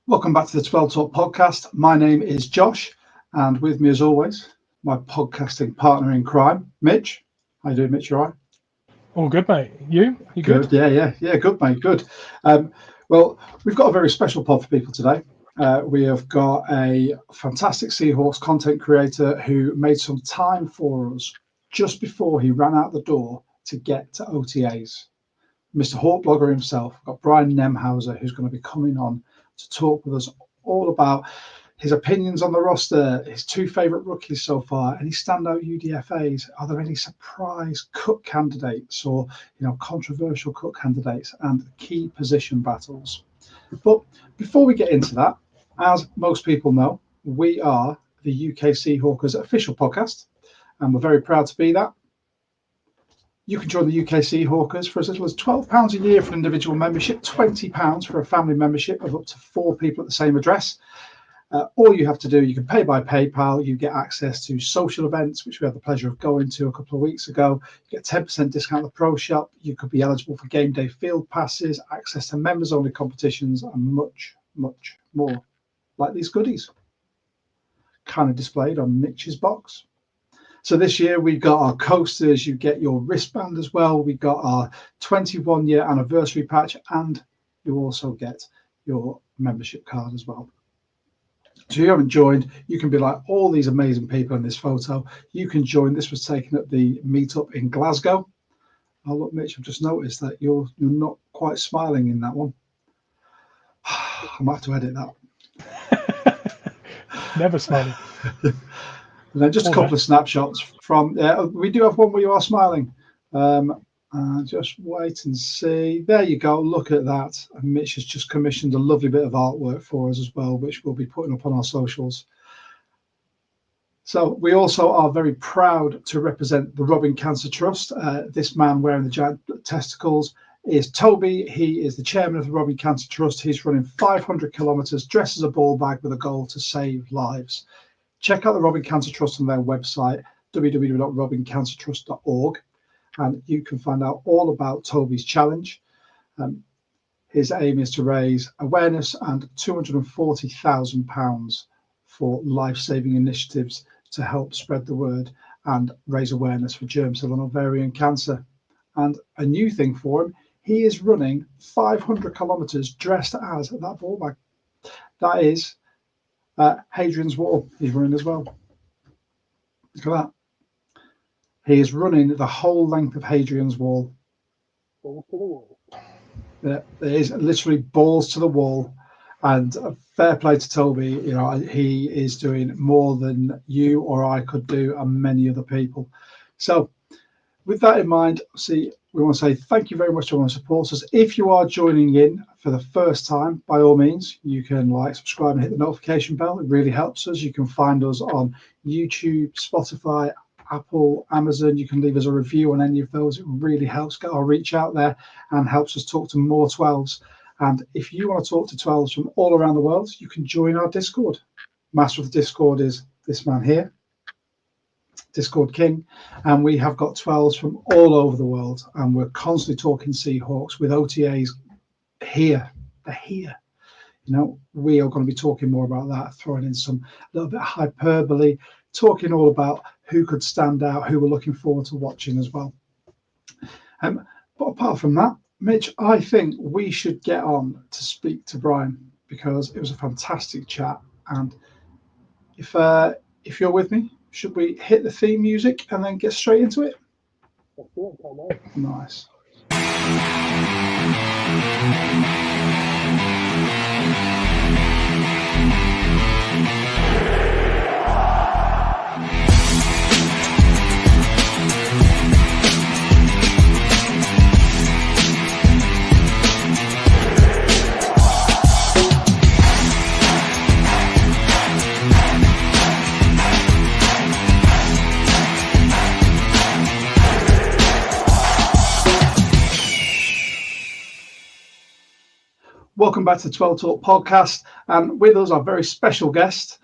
Welcome back to the 12 Talk podcast. My name is Josh, and with me as always, my podcasting partner in crime, Mitch. How you doing, Mitch? You all right? All good, mate. You good? Yeah, good, mate. Good. Well, we've got a very special pod for people today. We have got a fantastic Seahawks content creator who made some time for us just before he ran out the door to get to OTAs. Mr. HAWKBLOGGER himself. We've got Brian Nemhauser, who's going to be coming on to talk with us all about his opinions on the roster, his two favourite rookies so far, any standout UDFAs. Are there any surprise cut candidates or controversial cut candidates and key position battles? But before we get into that, as most people know, we are the UK Seahawkers official podcast, and we're very proud to be that. You can join the UK Seahawkers for as little as £12 a year for an individual membership, £20 for a family membership of up to 4 people at the same address. All you have to do, you can pay by PayPal. You get access to social events, which we had the pleasure of going to a couple of weeks ago. You get 10% discount at the Pro Shop. You could be eligible for game day field passes, access to members-only competitions, and much, much more, like these goodies, kind of displayed on Mitch's box. So this year we've got our coasters, you get your wristband as well. We've got our 21-year anniversary patch, and you also get your membership card as well. So if you haven't joined, you can be like all these amazing people in this photo. You can join. This was taken at the meetup in Glasgow. Oh, look, Mitch, I've just noticed that you're not quite smiling in that one. I might have to edit that. Never smiling. And then just a couple of snapshots from we do have one where you are smiling. Just wait and see. There you go. Look at that. And Mitch has just commissioned a lovely bit of artwork for us as well, which we'll be putting up on our socials. So we also are very proud to represent the Robbing Cancer Trust. This man wearing the giant testicles is Toby. He is the chairman of the Robbing Cancer Trust. He's running 500 kilometers dressed as a ball bag with a goal to save lives. Check out the Robbing Cancer Trust on their website, www.robbingcancertrust.org, and you can find out all about Toby's challenge. His aim is to raise awareness and £240,000 for life-saving initiatives to help spread the word and raise awareness for germ cell and ovarian cancer. And a new thing for him, he is running 500 kilometers dressed as that ball bag. That is Hadrian's Wall. He's running as well. Look at that. He is running the whole length of Hadrian's Wall. Balls to the wall. There is literally balls to the wall. And fair play to Toby. He is doing more than you or I could do, and many other people. So, with that in mind, we want to say thank you very much to everyone who supports us. If you are joining in for the first time, by all means, you can subscribe, and hit the notification bell. It really helps us. You can find us on YouTube, Spotify, Apple, Amazon. You can leave us a review on any of those. It really helps get our reach out there and helps us talk to more 12s. And if you want to talk to 12s from all around the world, you can join our Discord. Master of the Discord is this man here, Discord King, and we have got 12s from all over the world, and we're constantly talking Seahawks with OTAs here. They're here. We are going to be talking more about that, throwing in some little bit of hyperbole, talking all about who could stand out, who we're looking forward to watching as well. But apart from that, Mitch, I think we should get on to speak to Brian, because it was a fantastic chat. And if you're with me, should we hit the theme music and then get straight into it? Nice. Welcome back to the 12 Talk podcast, and with us our very special guest,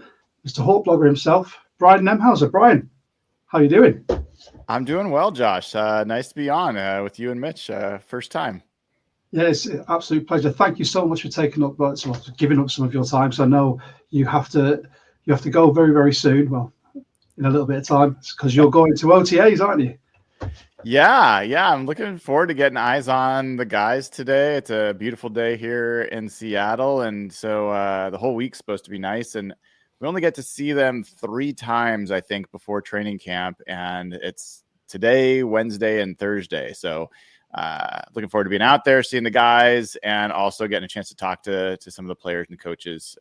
Mr. HAWKBLOGGER himself, Brian Nemhauser. Brian, how are you doing? I'm doing well, Josh. Nice to be on with you and Mitch. First time. Yes, absolute pleasure. Thank you so much for taking up, giving up some of your time. So I know you have to go very, very soon. Well, in a little bit of time, because you're going to OTAs, aren't you? Yeah. I'm looking forward to getting eyes on the guys today. It's a beautiful day here in Seattle, and so the whole week's supposed to be nice. And we only get to see them 3 times, I think, before training camp, and it's today, Wednesday, and Thursday. So looking forward to being out there, seeing the guys, and also getting a chance to talk to some of the players and coaches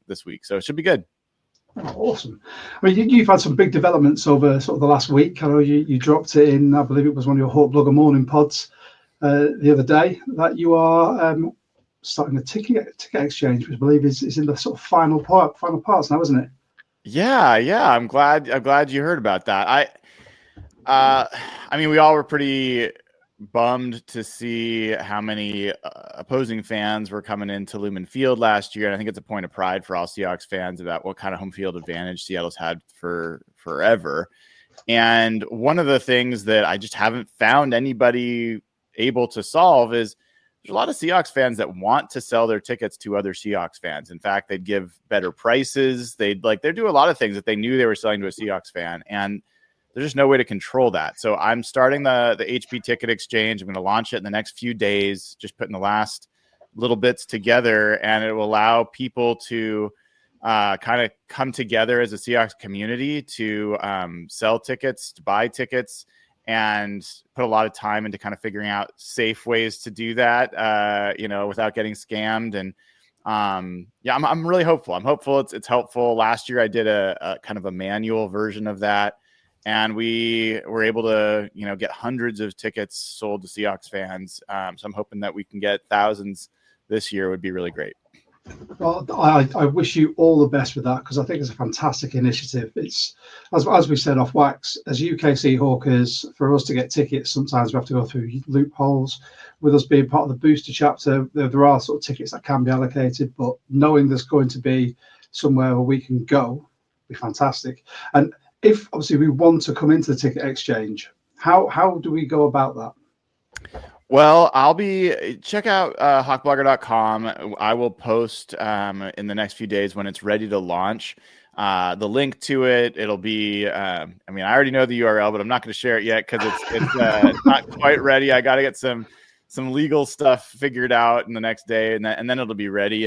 this week. So it should be good. Oh, awesome. I mean, you've had some big developments over sort of the last week. I know you dropped it in, I believe it was one of your HAWKBLOGGER morning pods the other day, that you are starting a ticket exchange, which I believe is in the sort of final parts now, isn't it? Yeah. I'm glad you heard about that. I mean, we all were pretty bummed to see how many opposing fans were coming into Lumen Field last year. And I think it's a point of pride for all Seahawks fans about what kind of home field advantage Seattle's had for forever. And one of the things that I just haven't found anybody able to solve is there's a lot of Seahawks fans that want to sell their tickets to other Seahawks fans. In fact, they'd give better prices. They'd do a lot of things that they knew they were selling to a Seahawks fan. And there's just no way to control that. So I'm starting the HP ticket exchange. I'm going to launch it in the next few days, just putting the last little bits together, and it will allow people to kind of come together as a Seahawks community to sell tickets, to buy tickets, and put a lot of time into kind of figuring out safe ways to do that, without getting scammed. And I'm really hopeful. I'm hopeful it's helpful. Last year I did a kind of a manual version of that, and we were able to, get hundreds of tickets sold to Seahawks fans. So I'm hoping that we can get thousands this year. Would be really great. Well, I wish you all the best with that, because I think it's a fantastic initiative. It's, as we said off wax, as UK Seahawkers, for us to get tickets, sometimes we have to go through loopholes. With us being part of the booster chapter, there are sort of tickets that can be allocated, but knowing there's going to be somewhere where we can go would be fantastic. And if obviously we want to come into the ticket exchange, how do we go about that? Well, check out hawkblogger.com. I will post in the next few days when it's ready to launch. The link to it, it'll be, I already know the URL, but I'm not going to share it yet because it's not quite ready. I got to get some legal stuff figured out in the next day, and then it'll be ready.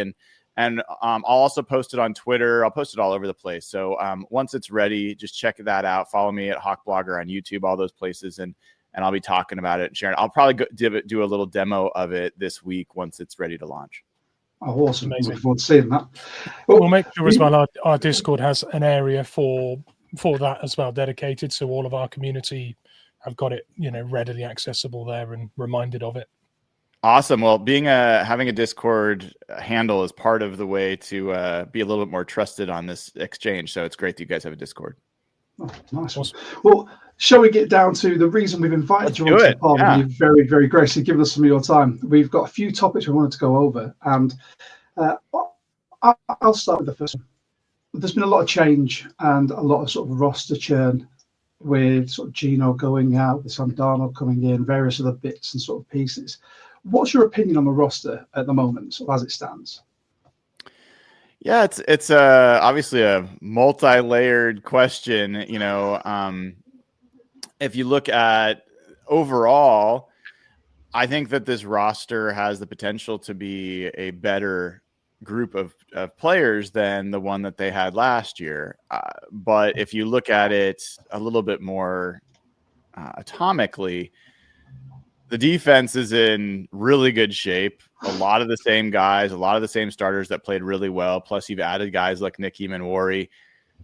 And I'll also post it on Twitter. I'll post it all over the place. So once it's ready, just check that out. Follow me at HAWKBLOGGER on YouTube, all those places, and I'll be talking about it and sharing. I'll probably do a little demo of it this week once it's ready to launch. Oh, awesome. Amazing. Looking forward to seeing that. We'll make sure as well our Discord has an area for that as well, dedicated, so all of our community have got it, readily accessible there and reminded of it. Awesome. Well, having a Discord handle is part of the way to be a little bit more trusted on this exchange. So it's great that you guys have a Discord. Oh, nice. Awesome. Well, shall we get down to the reason we've invited you onto the pod? Yeah. You've very, very graciously given us some of your time. We've got a few topics we wanted to go over, and I'll start with the first one. There's been a lot of change and a lot of sort of roster churn, with sort of Gino going out, with Sam Darnold coming in, various other bits and sort of pieces. What's your opinion on the roster at the moment, sort of as it stands? Yeah, it's obviously a multi-layered question. If you look at overall, I think that this roster has the potential to be a better group of players than the one that they had last year. But if you look at it a little bit more atomically, the defense is in really good shape. A lot of the same guys, a lot of the same starters that played really well. Plus, you've added guys like Nicky Manwari.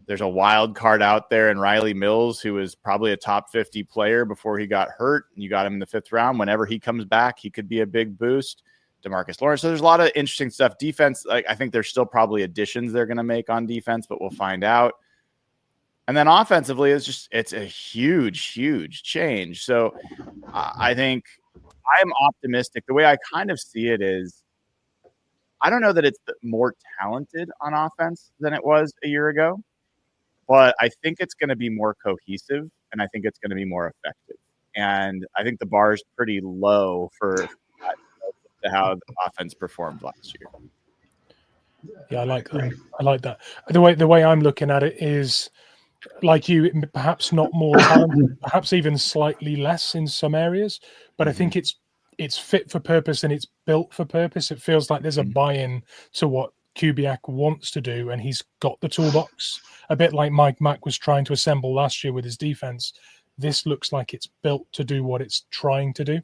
There's a wild card out there in Riley Mills, who is probably a top 50 player before he got hurt. You got him in the 5th round. Whenever he comes back, he could be a big boost. DeMarcus Lawrence. So there's a lot of interesting stuff. Defense, I think there's still probably additions they're going to make on defense, but we'll find out. And then offensively, it's a huge, huge change. So I think I'm optimistic. The way I kind of see it is, I don't know that it's more talented on offense than it was a year ago, but I think it's going to be more cohesive, and I think it's going to be more effective. And I think the bar is pretty low for to how the offense performed last year. Yeah, I like that. I like that. The way I'm looking at it is, like you, perhaps not more talented, perhaps even slightly less in some areas, but I think it's fit for purpose and it's built for purpose. It feels like there's a buy-in to what Kubiak wants to do, and he's got the toolbox, a bit like Mike Mack was trying to assemble last year with his defense. This looks like it's built to do what it's trying to do.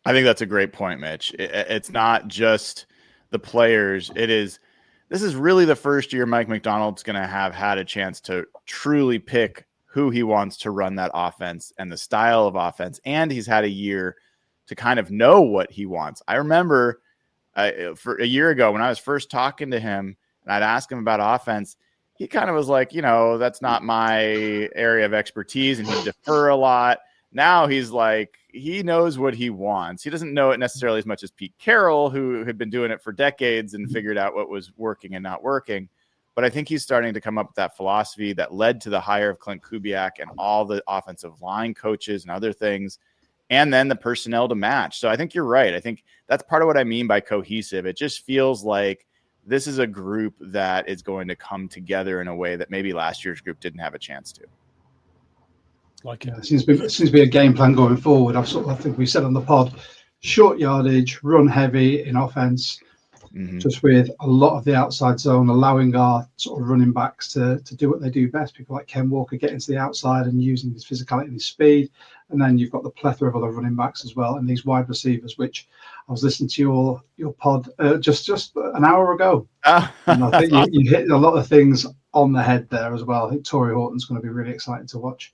I think that's a great point, Mitch. It's not just the players. This is really the first year Mike Macdonald's going to have had a chance to truly pick who he wants to run that offense and the style of offense. And he's had a year to kind of know what he wants. I remember for a year ago when I was first talking to him and I'd ask him about offense, he kind of was like, that's not my area of expertise, and he'd defer a lot. Now he's like, he knows what he wants. He doesn't know it necessarily as much as Pete Carroll, who had been doing it for decades and figured out what was working and not working. But I think he's starting to come up with that philosophy that led to the hire of Clint Kubiak and all the offensive line coaches and other things, and then the personnel to match. So I think you're right. I think that's part of what I mean by cohesive. It just feels like this is a group that is going to come together in a way that maybe last year's group didn't have a chance to. Like it seems to be a game plan going forward. I think we said on the pod, short yardage, run heavy in offense, just with a lot of the outside zone, allowing our sort of running backs to do what they do best. People like Ken Walker getting to the outside and using his physicality and his speed. And then you've got the plethora of other running backs as well, and these wide receivers, which I was listening to your pod just an hour ago. And I think you hit a lot of things on the head there as well. I think Torrey Horton's going to be really exciting to watch.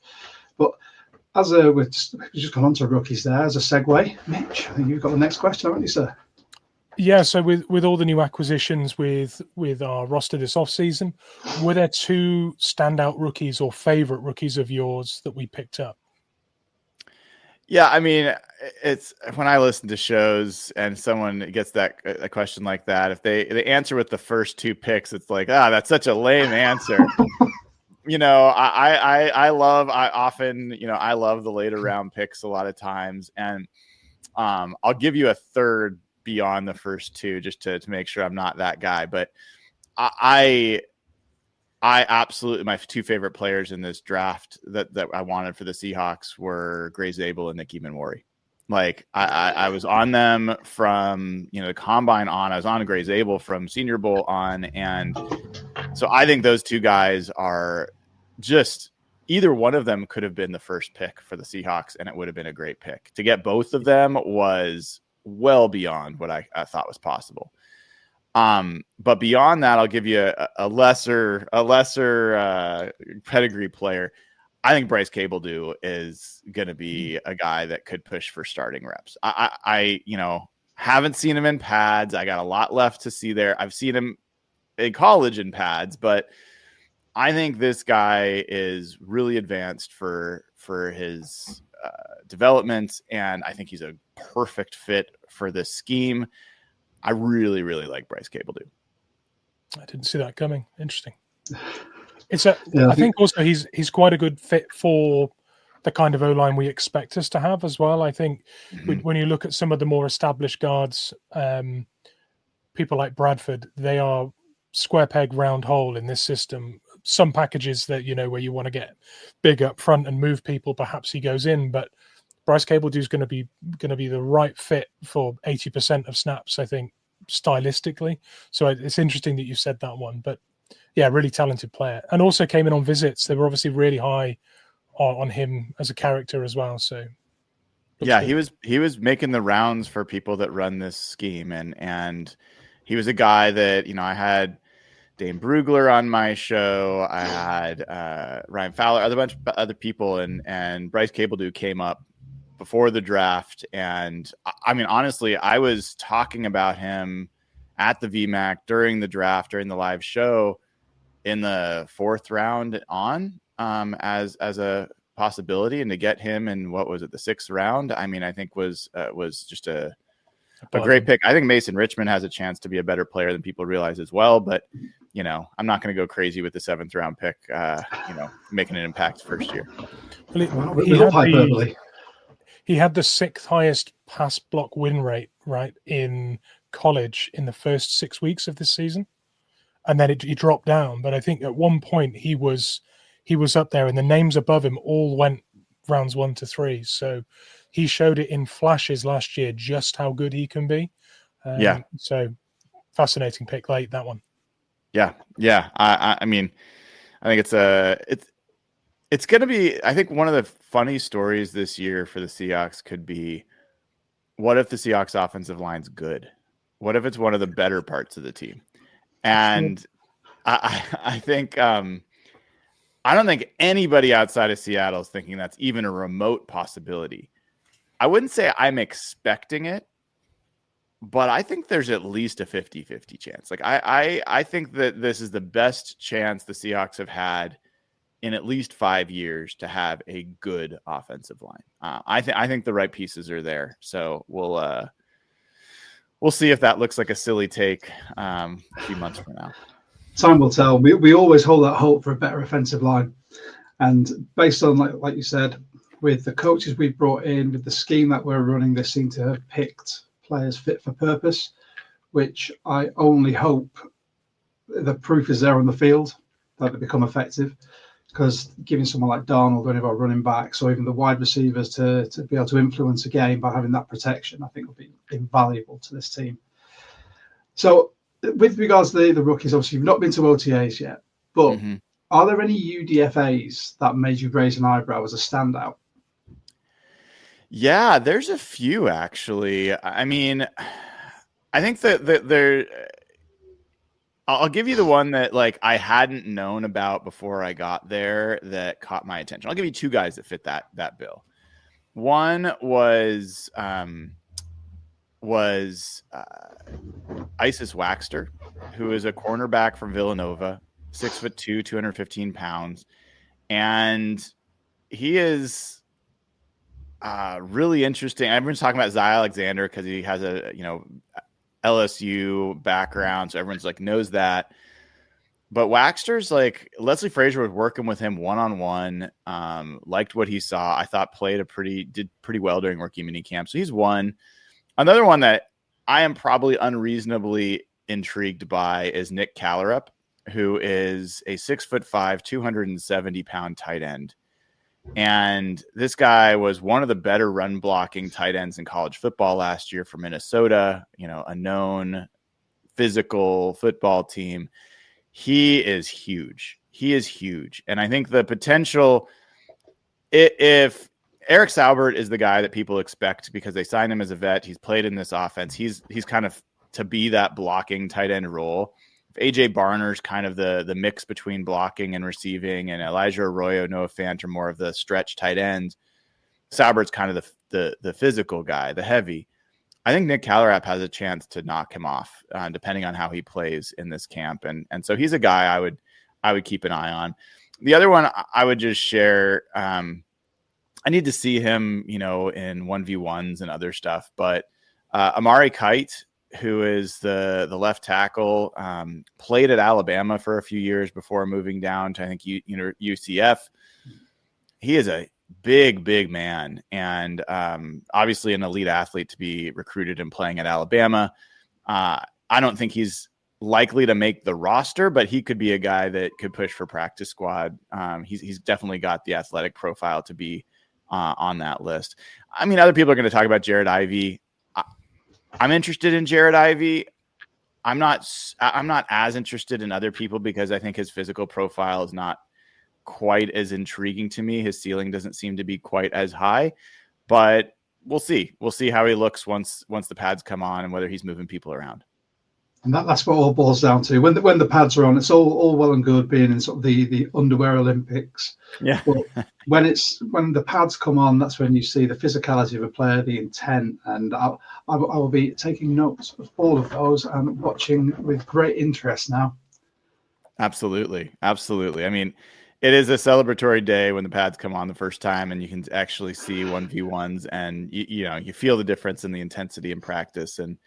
But as we've just gone on to rookies there, as a segue, Mitch, I think you've got the next question, haven't you, sir? Yeah, so with all the new acquisitions with our roster this offseason, were there two standout rookies or favorite rookies of yours that we picked up? Yeah, I mean, it's when I listen to shows and someone gets a question like that, if they answer with the first two picks, it's like, that's such a lame answer. I love the later round picks a lot of times, and I'll give you a third beyond the first two just to make sure I'm not that guy. But I absolutely, my two favorite players in this draft that I wanted for the Seahawks were Gray Zabel and Nicky Manwari. Like I was on them from the combine on. I was on Gray Zabel from Senior Bowl on, and so I think those two guys are just, either one of them could have been the first pick for the Seahawks, and it would have been a great pick. To get both of them was well beyond what I thought was possible. But beyond that, I'll give you a lesser pedigree player. I think Bryce Cabledew is going to be a guy that could push for starting reps. I haven't seen him in pads. I got a lot left to see there. I've seen him in college in pads, but I think this guy is really advanced for his development, and I think he's a perfect fit for this scheme. I really, really like Bryce Cabledew. I didn't see that coming. Interesting. I think also he's quite a good fit for the kind of O-line we expect us to have as well. I think when you look at some of the more established guards, people like Bradford, they are square peg, round hole in this system. Some packages that, where you want to get big up front and move people, perhaps he goes in, but Bryce Cabledew is going to be the right fit for 80% of snaps, I think, stylistically. So it's interesting that you said that one, but yeah, really talented player, and also came in on visits. They were obviously really high on him as a character as well. So yeah, good. he was making the rounds for people that run this scheme, and he was a guy that I had Dane Brugler on my show. I had Ryan Fowler, a bunch of other people, and Bryce Cabledew came up before the draft. And I mean, honestly, I was talking about him at the VMAC during the draft, during the live show in the fourth round on as a possibility. And to get him in, what was it, the sixth round? I mean, I think was just a great pick. I think Mason Richmond has a chance to be a better player than people realize as well. But, I'm not going to go crazy with the seventh round pick, making an impact first year. Well, he had the sixth highest pass block win rate right, in college in the first 6 weeks of this season, and then he dropped down. But I think at one point he was up there, and the names above him all went rounds 1 to 3. So he showed it in flashes last year just how good he can be. So fascinating pick late, that one. Yeah. I mean, I think it's going to be, I think one of the funny stories this year for the Seahawks could be, what if the Seahawks offensive line's good? What if it's one of the better parts of the team? And I think, I don't think anybody outside of Seattle is thinking that's even a remote possibility. I wouldn't say I'm expecting it, but I think there's at least a 50-50 chance. Like I think that this is the best chance the Seahawks have had in at least 5 years to have a good offensive line. I think the right pieces are there. So we'll see if that looks like a silly take a few months from now. Time will tell. We always hold that hope for a better offensive line, and based on like you said, with the coaches we've brought in, with the scheme that we're running, they seem to have picked players fit for purpose, which I only hope the proof is there on the field that they become effective. Because giving someone like Darnold or any of our running backs or even the wide receivers to be able to influence a game by having that protection, I think will be invaluable to this team. So with regards to the rookies, obviously you've not been to OTAs yet, but are there any UDFAs that made you raise an eyebrow as a standout? Yeah, there's a few actually. I mean, I think that there. I'll give you the one that like I hadn't known about before I got there that caught my attention. I'll give you two guys that fit that bill. One was Isis Waxter, who is a cornerback from Villanova, 6'2", 215 pounds, and he is really interesting. Everyone's talking about Zy Alexander because he has a LSU background, so everyone's like knows that. But Waxter's like Leslie Frazier was working with him one-on-one, liked what he saw. I thought did pretty well during rookie minicamp. So he's one. Another one that I am probably unreasonably intrigued by is Nick Callerup, who is a 6'5", 270-pound tight end. And this guy was one of the better run blocking tight ends in college football last year for Minnesota, a known physical football team. He is huge. And I think the potential, if Eric Saubert is the guy that people expect because they signed him as a vet, he's played in this offense. He's kind of to be that blocking tight end role. AJ Barner's kind of the mix between blocking and receiving, and Elijah Arroyo, Noah Fant are more of the stretch tight ends. Saubert's kind of the physical guy, the heavy. I think Nick Callerup has a chance to knock him off, depending on how he plays in this camp, and so he's a guy I would keep an eye on. The other one I would just share. I need to see him, in 1v1s and other stuff, but Amari Kite, who is the left tackle, played at Alabama for a few years before moving down to, I think, UCF. He is a big man, and obviously an elite athlete to be recruited and playing at Alabama. I don't think he's likely to make the roster, but he could be a guy that could push for practice squad. He's definitely got the athletic profile to be on that list. I mean, other people are going to talk about Jared Ivey. I'm interested in Jared Ivey. I'm not as interested in other people because I think his physical profile is not quite as intriguing to me. His ceiling doesn't seem to be quite as high, but we'll see. We'll see how he looks once the pads come on and whether he's moving people around. And that's what it all boils down to. When the pads are on, it's all well and good being in sort of the underwear Olympics. Yeah. But when the pads come on, that's when you see the physicality of a player, the intent, and I will be taking notes of all of those and watching with great interest now. Absolutely. I mean, it is a celebratory day when the pads come on the first time and you can actually see 1v1s and you feel the difference in the intensity in practice. And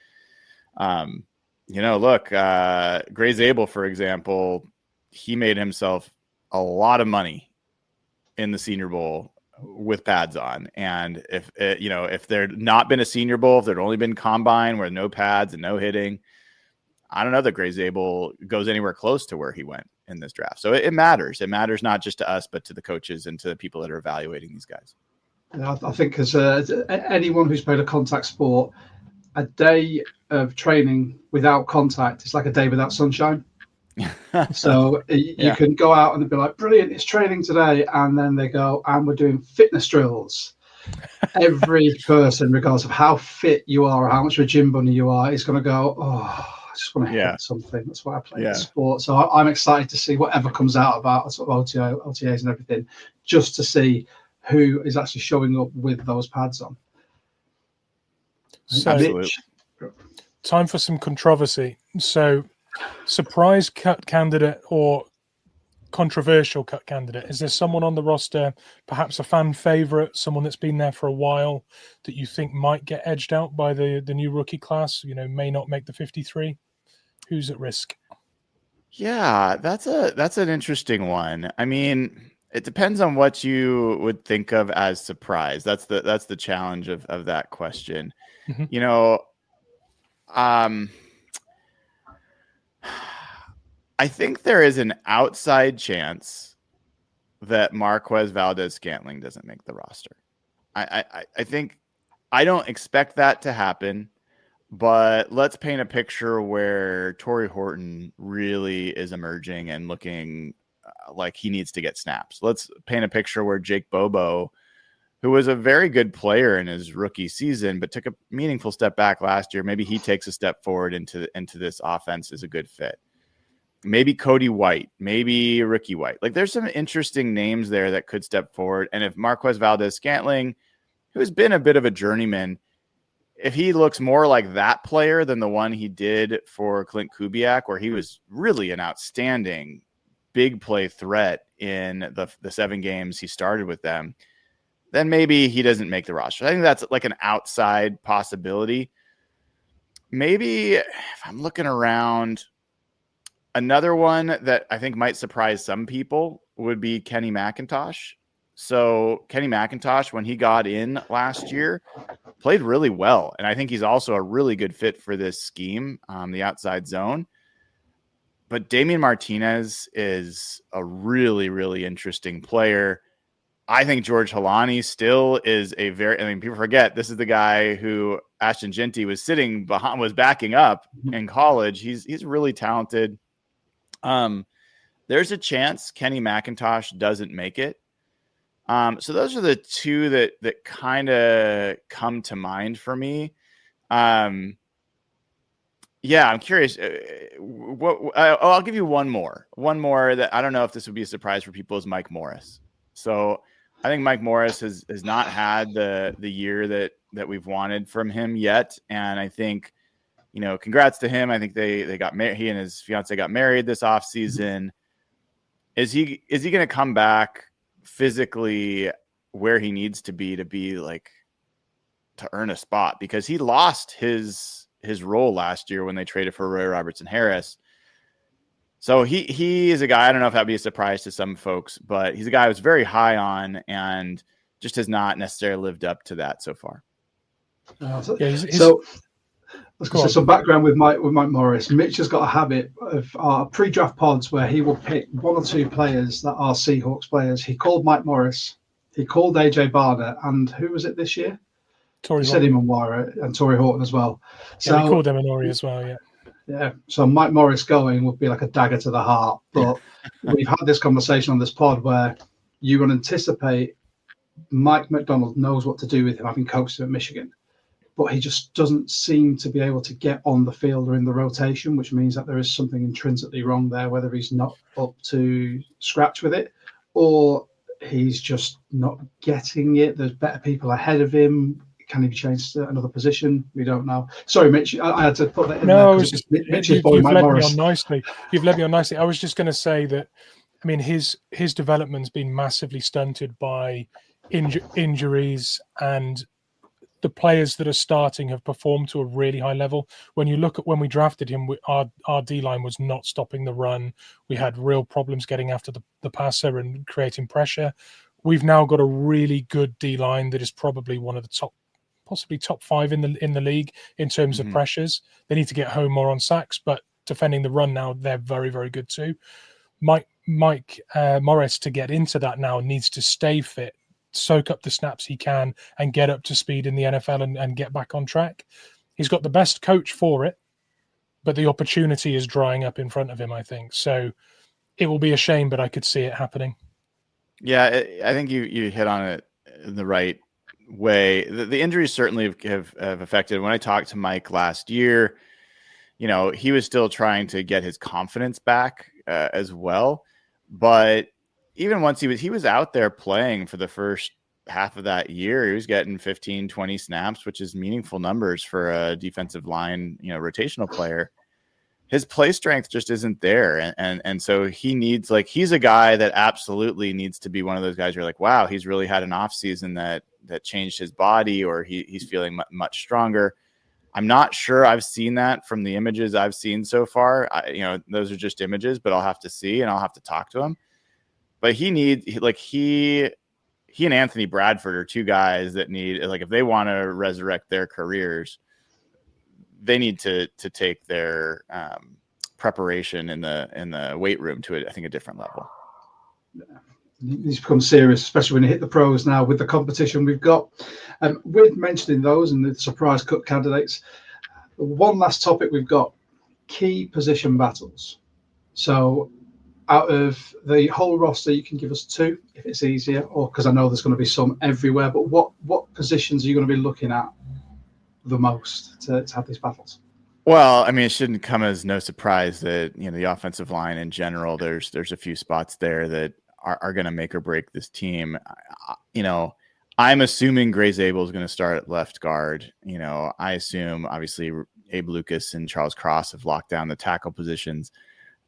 look, Gray Zabel, for example, he made himself a lot of money in the Senior Bowl with pads on. And if there'd not been a Senior Bowl, if there'd only been combine where no pads and no hitting, I don't know that Gray Zabel goes anywhere close to where he went in this draft. So it matters. It matters not just to us, but to the coaches and to the people that are evaluating these guys. Yeah, I think as anyone who's played a contact sport, a day of training without contact is like a day without sunshine. So you can go out and be like, brilliant, it's training today. And then they go, and we're doing fitness drills. Every person, regardless of how fit you are or how much of a gym bunny you are, is going to go, oh, I just want to hit something. That's why I play the sport. So I'm excited to see whatever comes out about sort of OTAs and everything, just to see who is actually showing up with those pads on. So, time for some controversy. So, surprise cut candidate or controversial cut candidate? Is there someone on the roster, perhaps a fan favorite, someone that's been there for a while, that you think might get edged out by the new rookie class? May not make the 53. Who's at risk? Yeah, that's an interesting one. I mean, it depends on what you would think of as surprise. That's the challenge of that question. Mm-hmm. I think there is an outside chance that Marquez Valdes-Scantling doesn't make the roster. I think, I don't expect that to happen, but let's paint a picture where Torrey Horton really is emerging and looking like he needs to get snaps. Let's paint a picture where Jake Bobo, who was a very good player in his rookie season, but took a meaningful step back last year, maybe he takes a step forward into this offense as a good fit. Maybe Cody White, maybe Ricky White. Like, there's some interesting names there that could step forward. And if Marquez Valdes-Scantling, who's been a bit of a journeyman, if he looks more like that player than the one he did for Clint Kubiak, where he was really an outstanding big play threat in the 7 games he started with them, then maybe he doesn't make the roster. I think that's like an outside possibility. Maybe if I'm looking around, another one that I think might surprise some people would be Kenny McIntosh. So Kenny McIntosh, when he got in last year, played really well. And I think he's also a really good fit for this scheme, the outside zone. But Damian Martinez is a really, really interesting player. I think George Halani still is people forget this is the guy who Ashton Genty was sitting behind, was backing up in college. He's really talented. There's a chance Kenny McIntosh doesn't make it. So those are the two that kind of come to mind for me. Yeah, I'm curious. I'll give you one more that I don't know if this would be a surprise for people, is Mike Morris. So I think Mike Morris has not had the year that we've wanted from him yet. And I think, congrats to him. I think they got married. He and his fiance got married this offseason. Is he going to come back physically where he needs to be like to earn a spot? Because he lost his role last year when they traded for Roy Robertson Harris. So he is a guy, I don't know if that'd be a surprise to some folks, but he's a guy I was very high on and just has not necessarily lived up to that so far. So some background with Mike Morris. Mitch has got a habit of our pre-draft pods where he will pick 1 or 2 players that are Seahawks players. He called Mike Morris, he called AJ Barner, and who was it this year? He said him on Wire, and Torrey Horton as well. So he called Eminori as well, yeah. Yeah, so Mike Morris going would be like a dagger to the heart. But we've had this conversation on this pod where you would anticipate Mike McDonald knows what to do with him, having coached him at Michigan. But he just doesn't seem to be able to get on the field or in the rotation, which means that there is something intrinsically wrong there, whether he's not up to scratch with it or he's just not getting it. There's better people ahead of him. Can he be changed to another position? We don't know. Sorry, Mitch, I had to put that in there. You've led me on nicely. You've led me on nicely. I was just going to say that, I mean, his development's been massively stunted by injuries, and the players that are starting have performed to a really high level. When you look at when we drafted him, our D-line was not stopping the run. We had real problems getting after the passer and creating pressure. we've now got a really good D line that is probably one of the possibly top 5 in the league in terms of pressures. They need to get home more on sacks, but defending the run now, they're very, very good too. Mike Morris, to get into that now, needs to stay fit, soak up the snaps he can, and get up to speed in the NFL and get back on track. He's got the best coach for it, but the opportunity is drying up in front of him, I think. So it will be a shame, but I could see it happening. Yeah, I think you hit on it in the right way. The injuries certainly have affected. When I talked to Mike last year, he was still trying to get his confidence back as well. But even once he was out there playing for the first half of that year, he was getting 15, 20 snaps, which is meaningful numbers for a defensive line, rotational player. His play strength just isn't there. And so he needs, he's a guy that absolutely needs to be one of those guys you're like, wow, he's really had an off season that changed his body, or he's feeling much stronger. I'm not sure I've seen that from the images I've seen so far. Those are just images, but I'll have to see and I'll have to talk to him. But he and Anthony Bradford are two guys that need, if they want to resurrect their careers, they need to take their preparation in the weight room to I think a different level. Yeah. These become serious, especially when you hit the pros now with the competition we've got. With mentioning those and the surprise cut candidates, one last topic we've got: key position battles. So out of the whole roster, you can give us 2 if it's easier, or because I know there's going to be some everywhere, but what positions are you going to be looking at the most to have these battles? Well, I mean, it shouldn't come as no surprise that, the offensive line in general, there's a few spots there that are going to make or break this team. I'm assuming Gray Zabel is going to start at left guard. I assume obviously Abe Lucas and Charles Cross have locked down the tackle positions.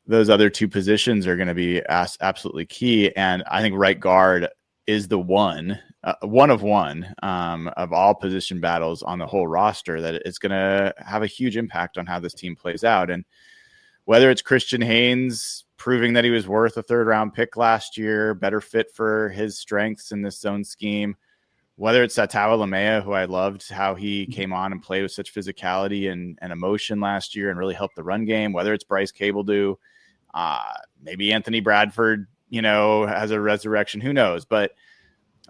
Those other 2 positions are going to be absolutely key. And I think right guard is the one of all position battles on the whole roster that it's going to have a huge impact on how this team plays out. And whether it's Christian Haynes proving that he was worth a 3rd-round pick last year, better fit for his strengths in this zone scheme, whether it's Satawa Lamea, who I loved how he came on and played with such physicality and emotion last year and really helped the run game, whether it's Bryce Cabledew, maybe Anthony Bradford, has a resurrection, who knows? But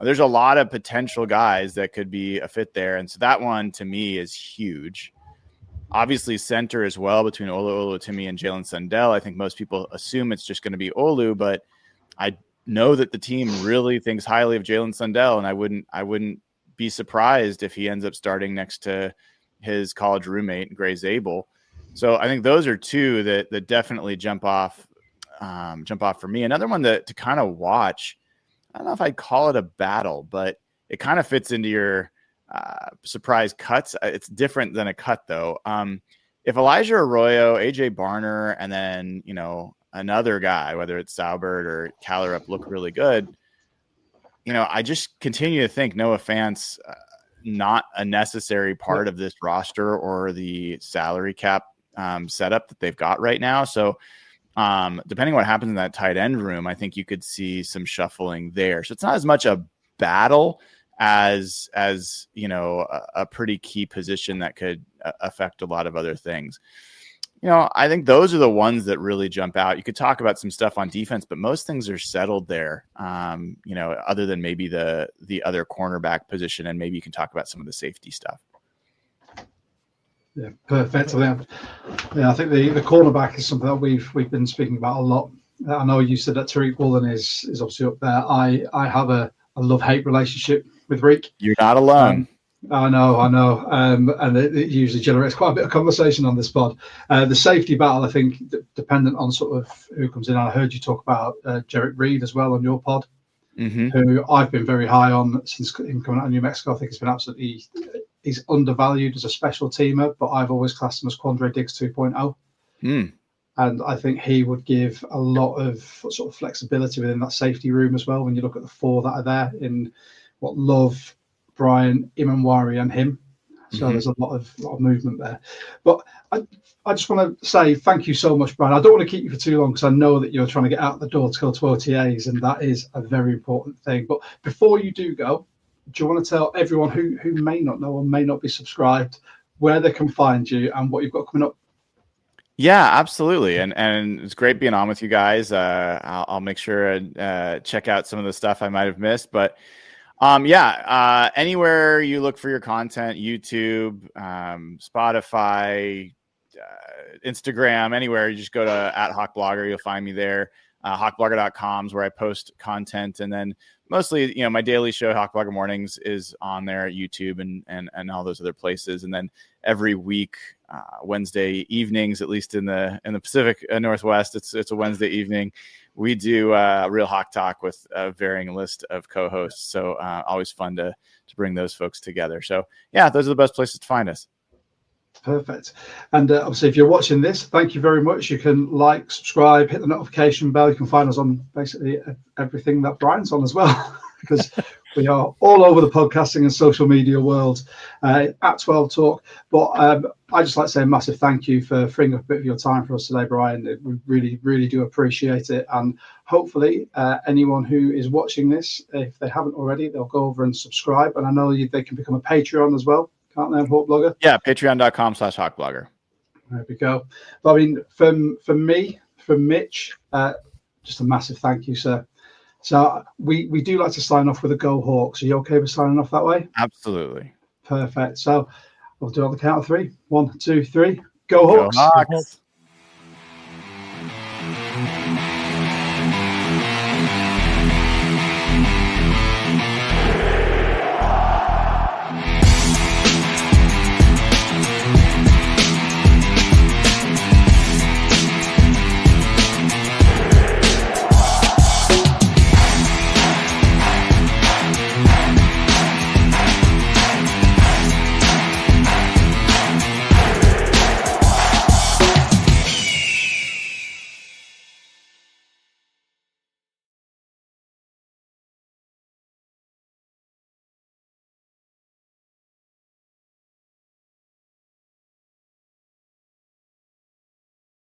there's a lot of potential guys that could be a fit there. And so that one to me is huge. Obviously center as well between Olu Oluwatimi and Jalen Sundell. I think most people assume it's just going to be Olu, but I know that the team really thinks highly of Jalen Sundell, and I wouldn't be surprised if he ends up starting next to his college roommate, Gray Zabel. So I think those are 2 that definitely jump off for me. Another one to kind of watch, I don't know if I'd call it a battle, but it kind of fits into your surprise cuts. It's different than a cut, though. If Elijah Arroyo, AJ Barner, and then another guy, whether it's Saubert or Callerup, look really good, I just continue to think Noah Fant's not a necessary part of this roster or the salary cap setup that they've got right now. So depending on what happens in that tight end room, I think you could see some shuffling there. So it's not as much a battle as a pretty key position that could affect a lot of other things. I think those are the ones that really jump out. You could talk about some stuff on defense, but most things are settled there. Other than maybe the other cornerback position, and maybe you can talk about some of the safety stuff. Yeah, perfect. I think the cornerback is something that we've been speaking about a lot. I know you said that Tariq Woolen is obviously up there. I have a love-hate relationship with Reek. You're not alone. I know. And it usually generates quite a bit of conversation on this pod. The safety battle, I think, dependent on sort of who comes in. I heard you talk about Jarek Reed as well on your pod, who I've been very high on since him coming out of New Mexico. I think it's been absolutely... He's undervalued as a special teamer, but I've always classed him as Quandre Diggs 2.0. And I think he would give a lot of sort of flexibility within that safety room as well. When you look at the 4 that are there in Love, Brian, Imanwari, and him, So there's a lot of movement there. But I just want to say thank you so much, Brian. I don't want to keep you for too long because I know that you're trying to get out the door to go to OTAs, and that is a very important thing. But before you do go, do you want to tell everyone who may not know or may not be subscribed where they can find you and what you've got coming up? Yeah, absolutely. And it's great being on with you guys. I'll make sure and check out some of the stuff I might have missed. But anywhere you look for your content, YouTube, Spotify, Instagram, anywhere, you just go to @HAWKBLOGGER. You'll find me there. HAWKBLOGGER.com is where I post content. And then mostly, my daily show, HAWKBLOGGER Mornings, is on there at YouTube and all those other places. And then every week, Wednesday evenings, at least in the Pacific Northwest, it's a Wednesday evening. We do Real Hawk Talk with a varying list of co-hosts. So always fun to bring those folks together. So yeah, those are the best places to find us. Perfect. And obviously, if you're watching this, thank you very much. You can like, subscribe, hit the notification bell. You can find us on basically everything that Brian's on as well, because we are all over the podcasting and social media world at 12 Talk. But I just like to say a massive thank you for freeing up a bit of your time for us today, Brian. We really, really do appreciate it. And hopefully anyone who is watching this, if they haven't already, they'll go over and subscribe. And I know they can become a Patreon as well. Can't they, HAWKBLOGGER? Yeah, patreon.com/HAWKBLOGGER. There we go. But I mean, from me, from Mitch, just a massive thank you, sir. So we do like to sign off with a Go Hawks. Are you okay with signing off that way? Absolutely. Perfect. So we'll do on the count of 3. 1, 2, 3. Go Hawks. Go Hawks.